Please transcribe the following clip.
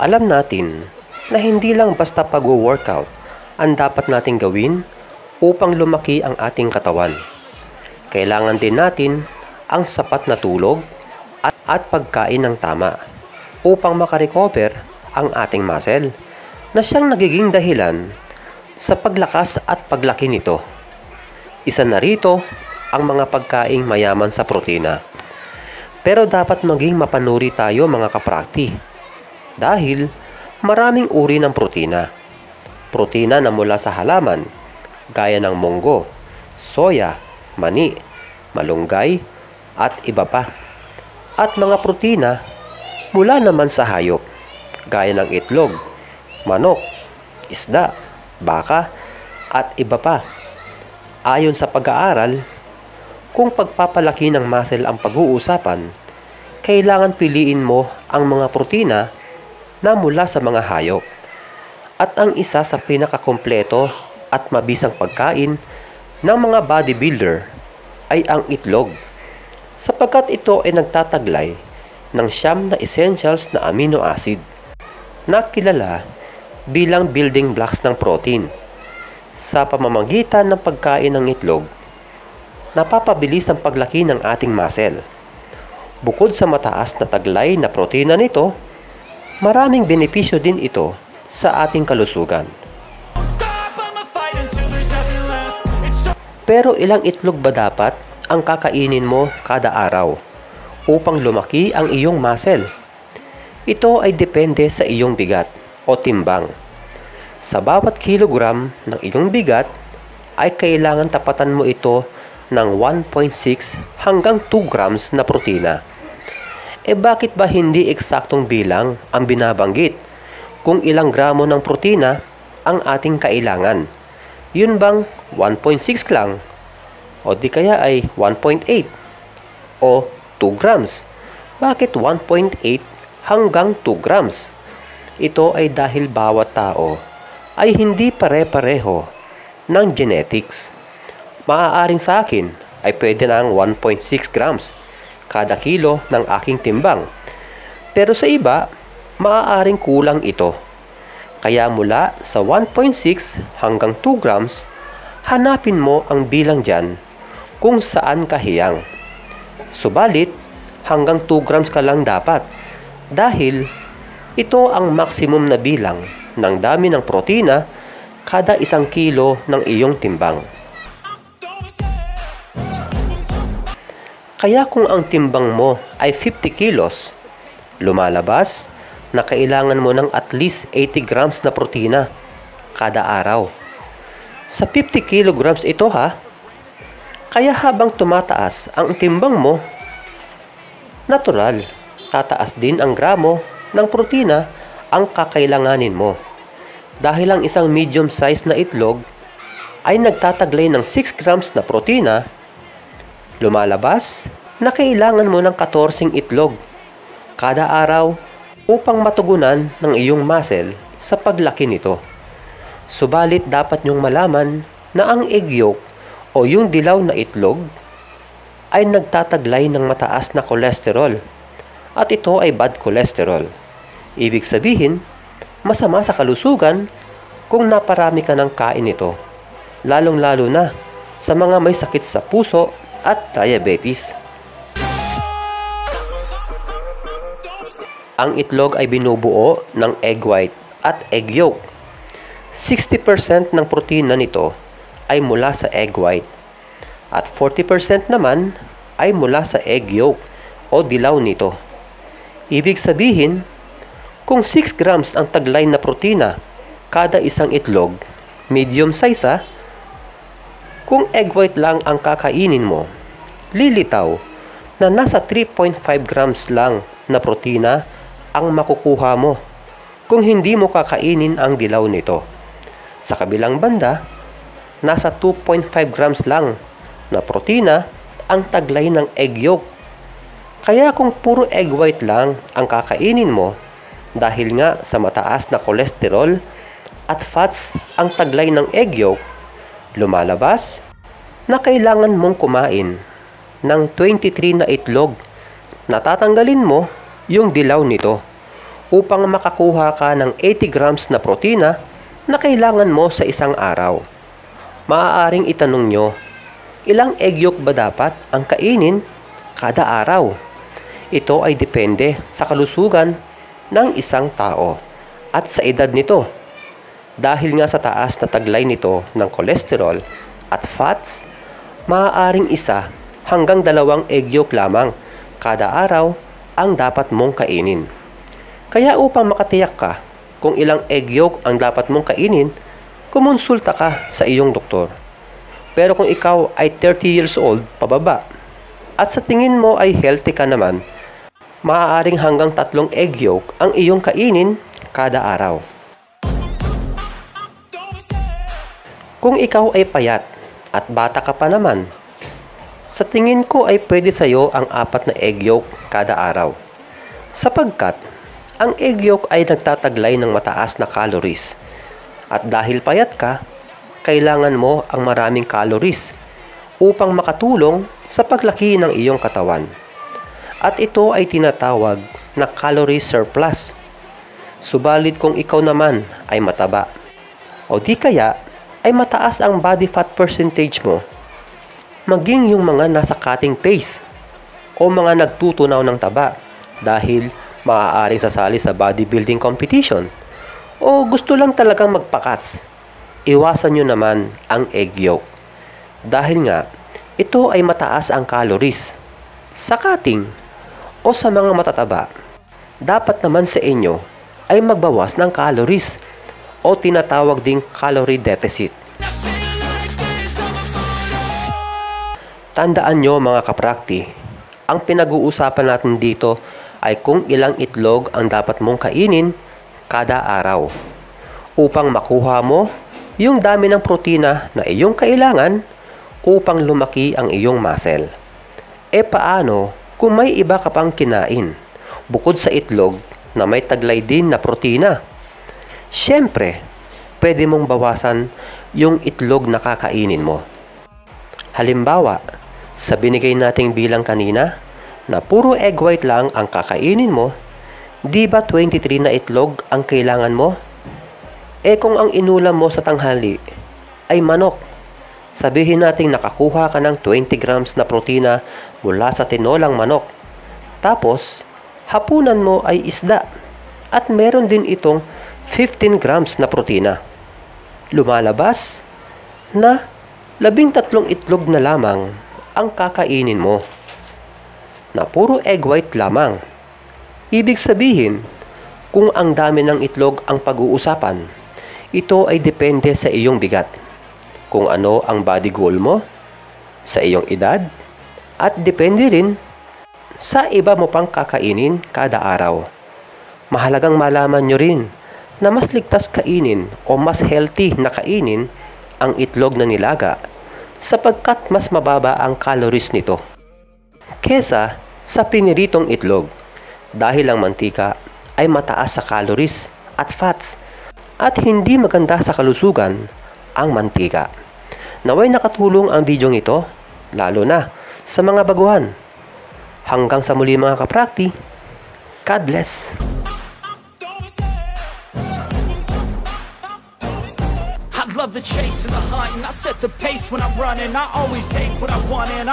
Alam natin na hindi lang basta pag-workout ang dapat nating gawin upang lumaki ang ating katawan. Kailangan din natin ang sapat na tulog at pagkain ng tama upang makarecover ang ating muscle na siyang nagiging dahilan sa paglakas at paglaki nito. Isa na rito ang mga pagkaing mayaman sa protina. Pero dapat maging mapanuri tayo mga kaprakti dahil maraming uri ng protina. Protina na mula sa halaman gaya ng munggo, soya, mani, malunggay at iba pa. At mga protina mula naman sa hayop gaya ng itlog, manok, isda, baka at iba pa. Ayon sa pag-aaral, kung pagpapalaki ng muscle ang pag-uusapan, kailangan piliin mo ang mga protina na mula sa mga hayop. At ang isa sa pinakakompleto at mabisang pagkain ng mga bodybuilder ay ang itlog, sapagkat ito ay nagtataglay ng 9 na essentials na amino acid na kilala bilang building blocks ng protein. Sa pamamagitan ng pagkain ng itlog, napapabilis ang paglaki ng ating muscle. Bukod sa mataas na taglay na protina nito, maraming benepisyo din ito sa ating kalusugan. Pero ilang itlog ba dapat ang kakainin mo kada araw upang lumaki ang iyong muscle? Ito ay depende sa iyong bigat o timbang. Sa bawat kilogram ng iyong bigat ay kailangan tapatan mo ito ng 1.6 hanggang 2 grams na protina. Bakit ba hindi eksaktong bilang ang binabanggit kung ilang gramo ng protina ang ating kailangan? Yun bang 1.6 lang? O di kaya ay 1.8? O 2 grams? Bakit 1.8 hanggang 2 grams? Ito ay dahil bawat tao ay hindi pare-pareho ng genetics. Maaaring sa akin ay pwede na ang 1.6 grams kada kilo ng aking timbang. Pero sa iba, maaaring kulang ito. Kaya mula sa 1.6 hanggang 2 grams, hanapin mo ang bilang dyan kung saan kahiyang. Subalit, hanggang 2 grams ka lang dapat dahil ito ang maximum na bilang ng dami ng protina kada 1 kilo ng iyong timbang. Kaya kung ang timbang mo ay 50 kilos, lumalabas na kailangan mo ng at least 80 grams na protina kada araw. Sa 50 kilograms ito ha. Kaya habang tumataas ang timbang mo, natural, tataas din ang gramo ng protina ang kakailanganin mo. Dahil ang isang medium size na itlog ay nagtataglay ng 6 grams na protina, lumalabas na kailangan mo ng 14 itlog kada araw upang matugunan ng iyong muscle sa paglaki nito. Subalit dapat nyong malaman na ang egg yolk o yung dilaw na itlog ay nagtataglay ng mataas na cholesterol at ito ay bad cholesterol. Ibig sabihin, masama sa kalusugan kung naparami ka ng kain ito, lalong-lalo na sa mga may sakit sa puso at diabetes. Ang itlog ay binubuo ng egg white at egg yolk. 60% ng protina nito ay mula sa egg white at 40% naman ay mula sa egg yolk o dilaw nito. Ibig sabihin, kung 6 grams ang taglay na protina kada isang itlog, medium size kung egg white lang ang kakainin mo, lilitaw na nasa 3.5 grams lang na protina ang makukuha mo kung hindi mo kakainin ang dilaw nito. Sa kabilang banda, nasa 2.5 grams lang na protina ang taglay ng egg yolk. Kaya kung puro egg white lang ang kakainin mo, dahil nga sa mataas na cholesterol at fats ang taglay ng egg yolk, lumalabas na kailangan mong kumain ng 23 na itlog na tatanggalin mo yung dilaw nito upang makakuha ka ng 80 grams na protina na kailangan mo sa isang araw. Maaaring itanong nyo, ilang egg yolk ba dapat ang kainin kada araw? Ito ay depende sa kalusugan ng isang tao at sa edad nito. Dahil nga sa taas na taglay nito ng cholesterol at fats, maaaring 1 hanggang 2 egg yolk lamang kada araw ang dapat mong kainin. Kaya upang makatiyak ka kung ilang egg yolk ang dapat mong kainin, kumonsulta ka sa iyong doktor. Pero kung ikaw ay 30 years old pababa at sa tingin mo ay healthy ka naman, maaaring hanggang 3 egg yolk ang iyong kainin kada araw. Kung ikaw ay payat at bata ka pa naman, sa tingin ko ay pwede sa'yo ang 4 na egg yolk kada araw. Sapagkat, ang egg yolk ay nagtataglay ng mataas na calories. At dahil payat ka, kailangan mo ang maraming calories upang makatulong sa paglaki ng iyong katawan. At ito ay tinatawag na calorie surplus. Subalit kung ikaw naman ay mataba, o di kaya ay mataas ang body fat percentage mo, maging yung mga nasa cutting pace o mga nagtutunaw ng taba dahil maaaring sasali sa bodybuilding competition o gusto lang talagang magpakats, iwasan nyo naman ang egg yolk. Dahil nga, ito ay mataas ang calories. Sa cutting o sa mga matataba, dapat naman sa inyo ay magbawas ng calories o tinatawag ding calorie deficit. Tandaan nyo mga kaprakti, ang pinag-uusapan natin dito ay kung ilang itlog ang dapat mong kainin kada araw upang makuha mo yung dami ng protina na iyong kailangan upang lumaki ang iyong muscle. E paano kung may iba ka pang kinain bukod sa itlog na may taglay din na protina? Siyempre, pwede mong bawasan yung itlog na kakainin mo. Halimbawa, sa binigay nating bilang kanina na puro egg white lang ang kakainin mo, di ba 23 na itlog ang kailangan mo? Eh kung ang inulam mo sa tanghali ay manok, sabihin nating nakakuha ka ng 20 grams na protina mula sa tinolang manok. Tapos, hapunan mo ay isda at meron din itong 15 grams na protina. Lumalabas na 13 itlog na lamang ang kakainin mo na puro egg white lamang. Ibig sabihin, kung ang dami ng itlog ang pag-uusapan, ito ay depende sa iyong bigat, kung ano ang body goal mo, sa iyong edad, at depende rin sa iba mo pang kakainin kada araw. Mahalagang malaman nyo rin na mas ligtas kainin o mas healthy na kainin ang itlog na nilaga sapagkat mas mababa ang calories nito kesa sa piniritong itlog dahil ang mantika ay mataas sa calories at fats at hindi maganda sa kalusugan ang mantika. Naway nakatulong ang bidyong ito lalo na sa mga baguhan. Hanggang sa muli mga kaprakti, God bless! Love the chase and the hunt, and I set the pace when I'm running. I always take what I want and I